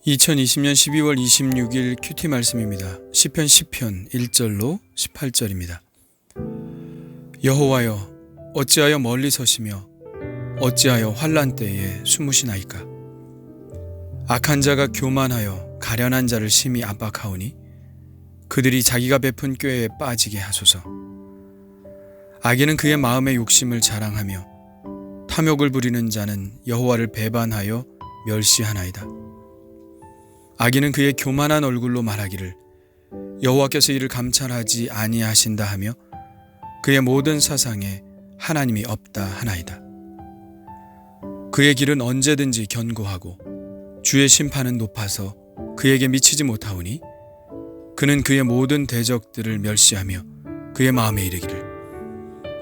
2020년 12월 26일 큐티 말씀입니다. 시편 10편 1절로 18절입니다. 여호와여, 어찌하여 멀리 서시며 어찌하여 환난 때에 숨으시나이까. 악한 자가 교만하여 가련한 자를 심히 압박하오니 그들이 자기가 베푼 꾀에 빠지게 하소서. 악인은 그의 마음의 욕심을 자랑하며 탐욕을 부리는 자는 여호와를 배반하여 멸시하나이다. 악인은 그의 교만한 얼굴로 말하기를 여호와께서 이를 감찰하지 아니하신다 하며 그의 모든 사상에 하나님이 없다 하나이다. 그의 길은 언제든지 견고하고 주의 심판은 높아서 그에게 미치지 못하오니 그는 그의 모든 대적들을 멸시하며 그의 마음에 이르기를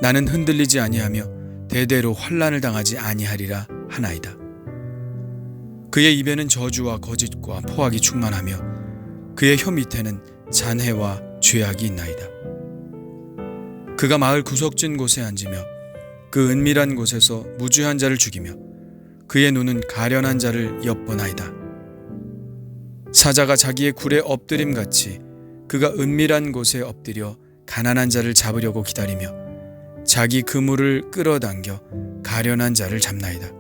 나는 흔들리지 아니하며 대대로 환난을 당하지 아니하리라 하나이다. 그의 입에는 저주와 거짓과 포악이 충만하며 그의 혀 밑에는 잔해와 죄악이 있나이다. 그가 마을 구석진 곳에 앉으며 그 은밀한 곳에서 무죄한 자를 죽이며 그의 눈은 가련한 자를 엿보나이다. 사자가 자기의 굴에 엎드림같이 그가 은밀한 곳에 엎드려 가난한 자를 잡으려고 기다리며 자기 그물을 끌어당겨 가련한 자를 잡나이다.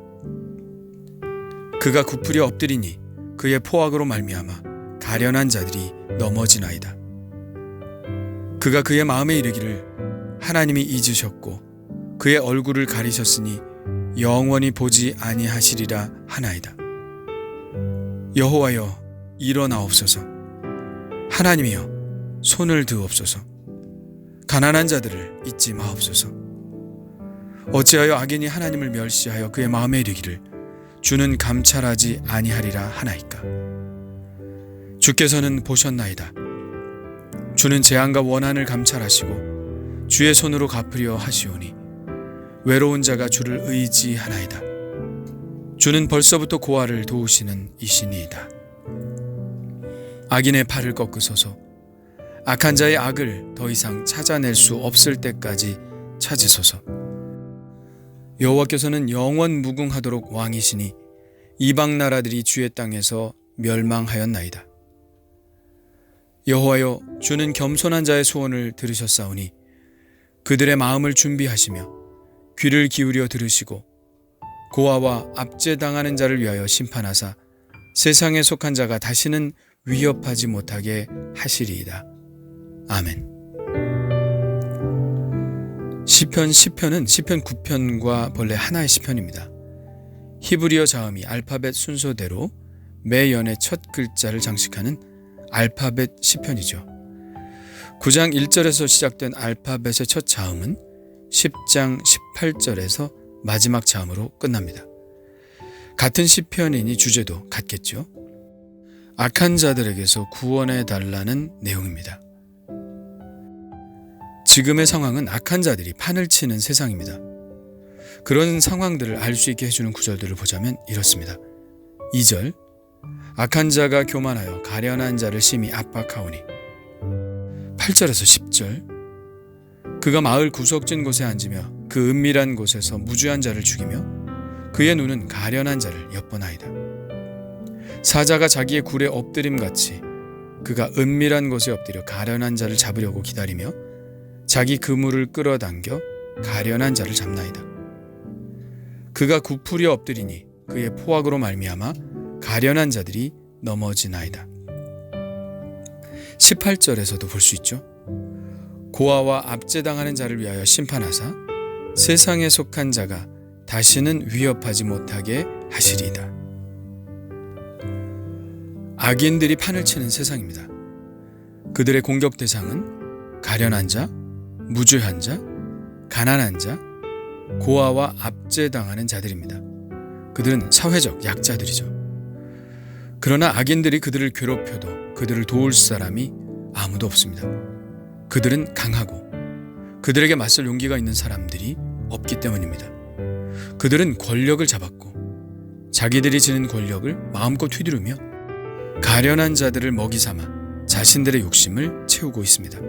그가 굽으려 엎드리니 그의 포악으로 말미암아 가련한 자들이 넘어지나이다. 그가 그의 마음에 이르기를 하나님이 잊으셨고 그의 얼굴을 가리셨으니 영원히 보지 아니하시리라 하나이다. 여호와여, 일어나옵소서. 하나님이여, 손을 드옵소서. 가난한 자들을 잊지 마옵소서. 어찌하여 악인이 하나님을 멸시하여 그의 마음에 이르기를 주는 감찰하지 아니하리라 하나이까. 주께서는 보셨나이다. 주는 재앙과 원한을 감찰하시고 주의 손으로 갚으려 하시오니 외로운 자가 주를 의지하나이다. 주는 벌써부터 고아를 도우시는 이시니이다. 악인의 팔을 꺾으소서. 악한 자의 악을 더 이상 찾아낼 수 없을 때까지 찾으소서. 여호와께서는 영원 무궁하도록 왕이시니 이방 나라들이 주의 땅에서 멸망하였나이다. 여호와여, 주는 겸손한 자의 소원을 들으셨사오니 그들의 마음을 준비하시며 귀를 기울여 들으시고 고아와 압제당하는 자를 위하여 심판하사 세상에 속한 자가 다시는 위협하지 못하게 하시리이다. 아멘. 시편 10편은 시편 9편과 본래 하나의 시편입니다. 히브리어 자음이 알파벳 순서대로 매 연의 첫 글자를 장식하는 알파벳 시편이죠. 9장 1절에서 시작된 알파벳의 첫 자음은 10장 18절에서 마지막 자음으로 끝납니다. 같은 시편이니 주제도 같겠죠. 악한 자들에게서 구원해 달라는 내용입니다. 지금의 상황은 악한 자들이 판을 치는 세상입니다. 그런 상황들을 알 수 있게 해주는 구절들을 보자면 이렇습니다. 2절, 악한 자가 교만하여 가련한 자를 심히 압박하오니. 8절에서 10절, 그가 마을 구석진 곳에 앉으며 그 은밀한 곳에서 무죄한 자를 죽이며 그의 눈은 가련한 자를 엿보나이다. 사자가 자기의 굴에 엎드림같이 그가 은밀한 곳에 엎드려 가련한 자를 잡으려고 기다리며 자기 그물을 끌어당겨 가련한 자를 잡나이다. 그가 굽으려 엎드리니 그의 포악으로 말미암아 가련한 자들이 넘어지나이다. 18절에서도 볼 수 있죠. 고아와 압제당하는 자를 위하여 심판하사 세상에 속한 자가 다시는 위협하지 못하게 하시리이다. 악인들이 판을 치는 세상입니다. 그들의 공격 대상은 가련한 자, 무죄한 자, 가난한 자, 고아와 압제당하는 자들입니다. 그들은 사회적 약자들이죠. 그러나 악인들이 그들을 괴롭혀도 그들을 도울 사람이 아무도 없습니다. 그들은 강하고 그들에게 맞설 용기가 있는 사람들이 없기 때문입니다. 그들은 권력을 잡았고 자기들이 지닌 권력을 마음껏 휘두르며 가련한 자들을 먹이 삼아 자신들의 욕심을 채우고 있습니다.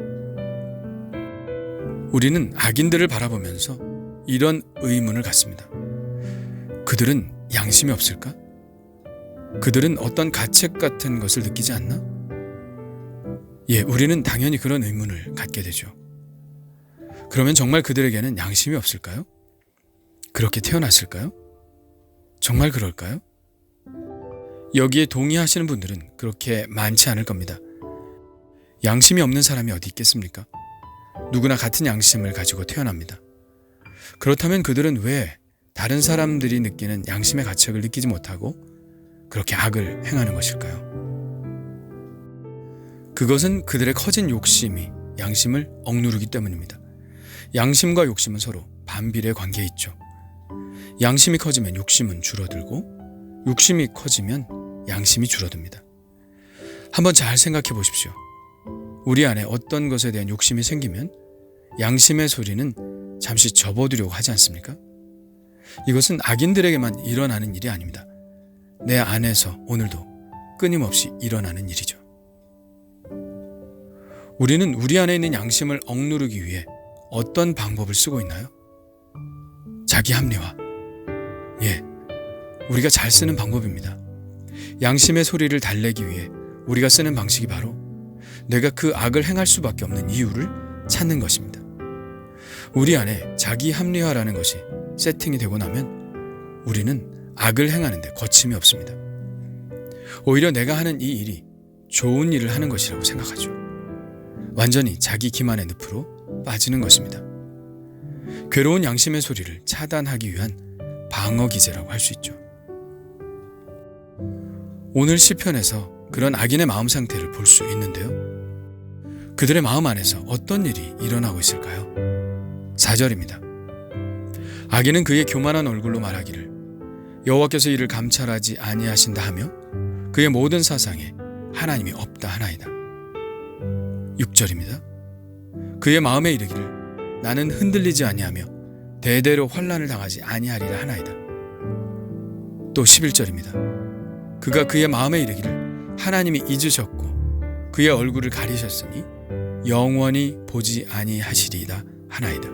우리는 악인들을 바라보면서 이런 의문을 갖습니다. 그들은 양심이 없을까? 그들은 어떤 가책 같은 것을 느끼지 않나? 예, 우리는 당연히 그런 의문을 갖게 되죠. 그러면 정말 그들에게는 양심이 없을까요? 그렇게 태어났을까요? 정말 그럴까요? 여기에 동의하시는 분들은 그렇게 많지 않을 겁니다. 양심이 없는 사람이 어디 있겠습니까? 누구나 같은 양심을 가지고 태어납니다. 그렇다면 그들은 왜 다른 사람들이 느끼는 양심의 가책을 느끼지 못하고 그렇게 악을 행하는 것일까요? 그것은 그들의 커진 욕심이 양심을 억누르기 때문입니다. 양심과 욕심은 서로 반비례 관계에 있죠. 양심이 커지면 욕심은 줄어들고 욕심이 커지면 양심이 줄어듭니다. 한번 잘 생각해 보십시오. 우리 안에 어떤 것에 대한 욕심이 생기면 양심의 소리는 잠시 접어두려고 하지 않습니까? 이것은 악인들에게만 일어나는 일이 아닙니다. 내 안에서 오늘도 끊임없이 일어나는 일이죠. 우리는 우리 안에 있는 양심을 억누르기 위해 어떤 방법을 쓰고 있나요? 자기 합리화. 예, 우리가 잘 쓰는 방법입니다. 양심의 소리를 달래기 위해 우리가 쓰는 방식이 바로 내가 그 악을 행할 수밖에 없는 이유를 찾는 것입니다. 우리 안에 자기 합리화라는 것이 세팅이 되고 나면 우리는 악을 행하는데 거침이 없습니다. 오히려 내가 하는 이 일이 좋은 일을 하는 것이라고 생각하죠. 완전히 자기 기만의 늪으로 빠지는 것입니다. 괴로운 양심의 소리를 차단하기 위한 방어 기제라고 할 수 있죠. 오늘 시편에서 그런 악인의 마음 상태를 볼 수 있는데요. 그들의 마음 안에서 어떤 일이 일어나고 있을까요? 4절입니다. 악인은 그의 교만한 얼굴로 말하기를 여호와께서 이를 감찰하지 아니하신다 하며 그의 모든 사상에 하나님이 없다 하나이다. 6절입니다. 그의 마음에 이르기를 나는 흔들리지 아니하며 대대로 환난을 당하지 아니하리라 하나이다. 또 11절입니다. 그가 그의 마음에 이르기를 하나님이 잊으셨고 그의 얼굴을 가리셨으니 영원히 보지 아니하시리이다 하나이다.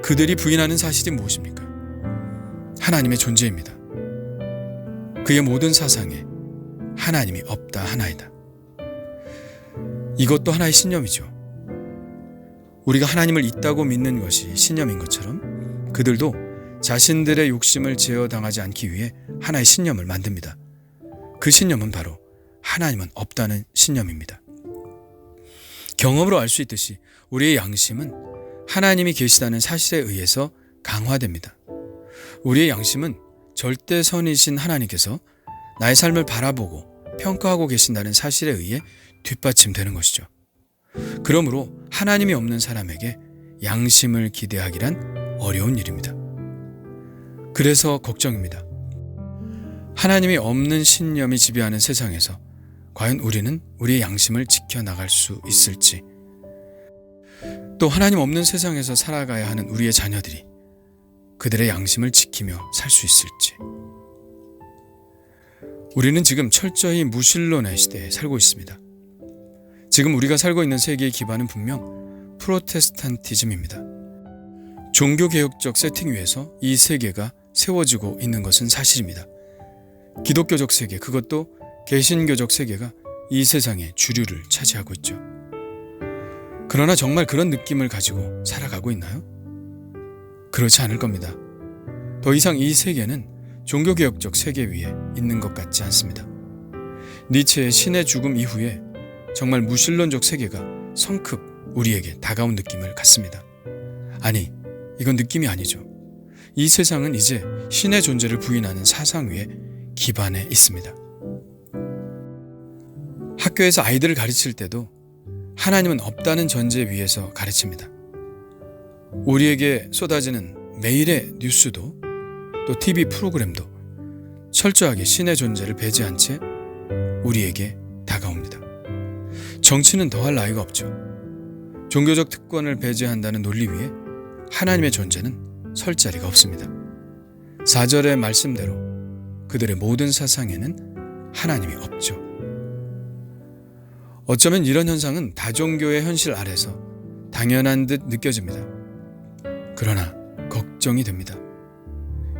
그들이 부인하는 사실이 무엇입니까? 하나님의 존재입니다. 그의 모든 사상에 하나님이 없다 하나이다. 이것도 하나의 신념이죠. 우리가 하나님을 있다고 믿는 것이 신념인 것처럼 그들도 자신들의 욕심을 제어당하지 않기 위해 하나의 신념을 만듭니다. 그 신념은 바로 하나님은 없다는 신념입니다. 경험으로 알 수 있듯이 우리의 양심은 하나님이 계시다는 사실에 의해서 강화됩니다. 우리의 양심은 절대선이신 하나님께서 나의 삶을 바라보고 평가하고 계신다는 사실에 의해 뒷받침되는 것이죠. 그러므로 하나님이 없는 사람에게 양심을 기대하기란 어려운 일입니다. 그래서 걱정입니다. 하나님이 없는 신념이 지배하는 세상에서 과연 우리는 우리의 양심을 지켜나갈 수 있을지, 또 하나님 없는 세상에서 살아가야 하는 우리의 자녀들이 그들의 양심을 지키며 살 수 있을지. 우리는 지금 철저히 무신론의 시대에 살고 있습니다. 지금 우리가 살고 있는 세계의 기반은 분명 프로테스탄티즘입니다. 종교개혁적 세팅 위에서 이 세계가 세워지고 있는 것은 사실입니다. 기독교적 세계, 그것도 개신교적 세계가 이 세상의 주류를 차지하고 있죠. 그러나 정말 그런 느낌을 가지고 살아가고 있나요? 그렇지 않을 겁니다. 더 이상 이 세계는 종교개혁적 세계 위에 있는 것 같지 않습니다. 니체의 신의 죽음 이후에 정말 무신론적 세계가 성급 우리에게 다가온 느낌을 갖습니다. 아니, 이건 느낌이 아니죠. 이 세상은 이제 신의 존재를 부인하는 사상 위에 기반해 있습니다. 학교에서 아이들을 가르칠 때도 하나님은 없다는 전제 위에서 가르칩니다. 우리에게 쏟아지는 매일의 뉴스도 또 TV 프로그램도 철저하게 신의 존재를 배제한 채 우리에게 다가옵니다. 정치는 더할 나위가 없죠. 종교적 특권을 배제한다는 논리 위에 하나님의 존재는 설 자리가 없습니다. 4절의 말씀대로 그들의 모든 사상에는 하나님이 없죠. 어쩌면 이런 현상은 다종교의 현실 아래서 당연한 듯 느껴집니다. 그러나 걱정이 됩니다.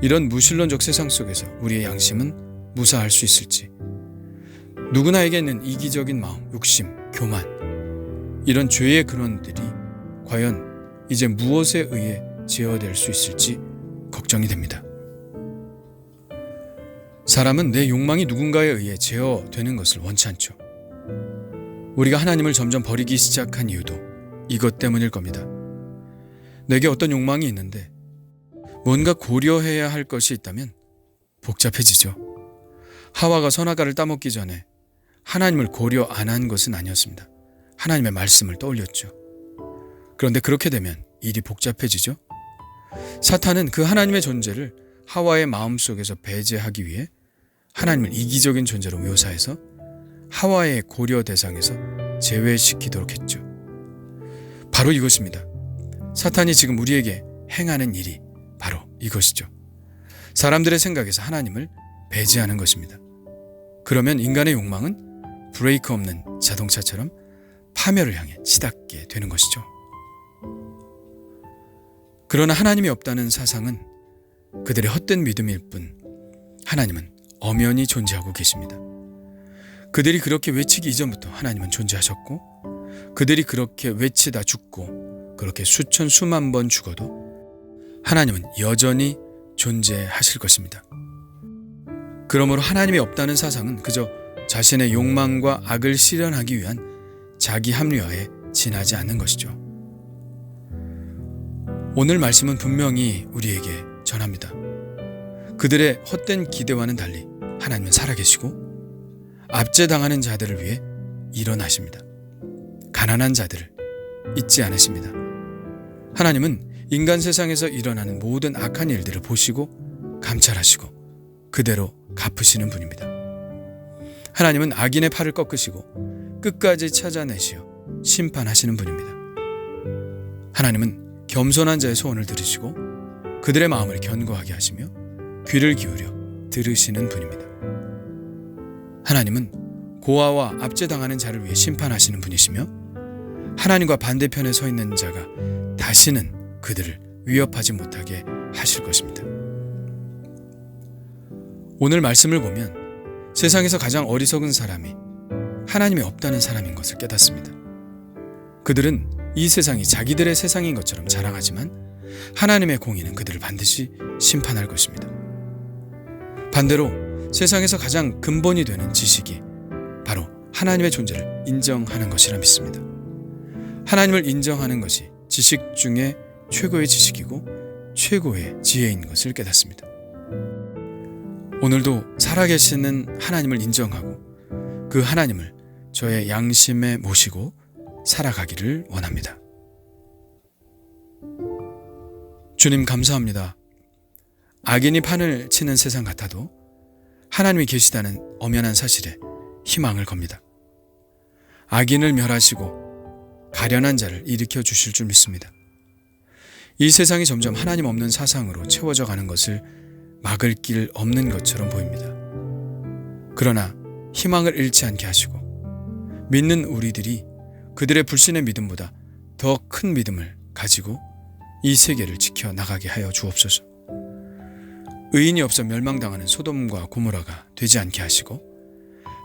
이런 무신론적 세상 속에서 우리의 양심은 무사할 수 있을지, 누구나에게 있는 이기적인 마음, 욕심, 교만, 이런 죄의 근원들이 과연 이제 무엇에 의해 제어될 수 있을지 걱정이 됩니다. 사람은 내 욕망이 누군가에 의해 제어되는 것을 원치 않죠. 우리가 하나님을 점점 버리기 시작한 이유도 이것 때문일 겁니다. 내게 어떤 욕망이 있는데 뭔가 고려해야 할 것이 있다면 복잡해지죠. 하와가 선악과를 따먹기 전에 하나님을 고려 안 한 것은 아니었습니다. 하나님의 말씀을 떠올렸죠. 그런데 그렇게 되면 일이 복잡해지죠. 사탄은 그 하나님의 존재를 하와의 마음속에서 배제하기 위해 하나님을 이기적인 존재로 묘사해서 하와의 고려 대상에서 제외시키도록 했죠. 바로 이것입니다. 사탄이 지금 우리에게 행하는 일이 바로 이것이죠. 사람들의 생각에서 하나님을 배제하는 것입니다. 그러면 인간의 욕망은 브레이크 없는 자동차처럼 파멸을 향해 치닫게 되는 것이죠. 그러나 하나님이 없다는 사상은 그들의 헛된 믿음일 뿐, 하나님은 엄연히 존재하고 계십니다. 그들이 그렇게 외치기 이전부터 하나님은 존재하셨고, 그들이 그렇게 외치다 죽고 그렇게 수천 수만 번 죽어도 하나님은 여전히 존재하실 것입니다. 그러므로 하나님이 없다는 사상은 그저 자신의 욕망과 악을 실현하기 위한 자기 합리화에 지나지 않는 것이죠. 오늘 말씀은 분명히 우리에게 전합니다. 그들의 헛된 기대와는 달리 하나님은 살아계시고 압제당하는 자들을 위해 일어나십니다. 가난한 자들을 잊지 않으십니다. 하나님은 인간 세상에서 일어나는 모든 악한 일들을 보시고 감찰하시고 그대로 갚으시는 분입니다. 하나님은 악인의 팔을 꺾으시고 끝까지 찾아내시어 심판하시는 분입니다. 하나님은 겸손한 자의 소원을 들으시고 그들의 마음을 견고하게 하시며 귀를 기울여 들으시는 분입니다. 하나님은 고아와 압제당하는 자를 위해 심판하시는 분이시며 하나님과 반대편에 서 있는 자가 다시는 그들을 위협하지 못하게 하실 것입니다. 오늘 말씀을 보면 세상에서 가장 어리석은 사람이 하나님이 없다는 사람인 것을 깨닫습니다. 그들은 이 세상이 자기들의 세상인 것처럼 자랑하지만 하나님의 공의는 그들을 반드시 심판할 것입니다. 반대로 세상에서 가장 근본이 되는 지식이 바로 하나님의 존재를 인정하는 것이라 믿습니다. 하나님을 인정하는 것이 지식 중에 최고의 지식이고 최고의 지혜인 것을 깨닫습니다. 오늘도 살아계시는 하나님을 인정하고 그 하나님을 저의 양심에 모시고 살아가기를 원합니다. 주님 감사합니다. 악인이 판을 치는 세상 같아도 하나님이 계시다는 엄연한 사실에 희망을 겁니다. 악인을 멸하시고 가련한 자를 일으켜 주실 줄 믿습니다. 이 세상이 점점 하나님 없는 사상으로 채워져 가는 것을 막을 길 없는 것처럼 보입니다. 그러나 희망을 잃지 않게 하시고 믿는 우리들이 그들의 불신의 믿음보다 더 큰 믿음을 가지고 이 세계를 지켜나가게 하여 주옵소서. 의인이 없어 멸망당하는 소돔과 고모라가 되지 않게 하시고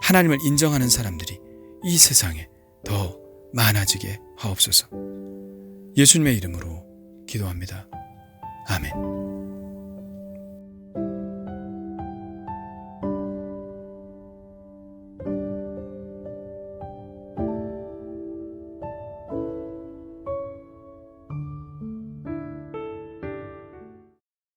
하나님을 인정하는 사람들이 이 세상에 더 많아지게 하옵소서. 예수님의 이름으로 기도합니다. 아멘.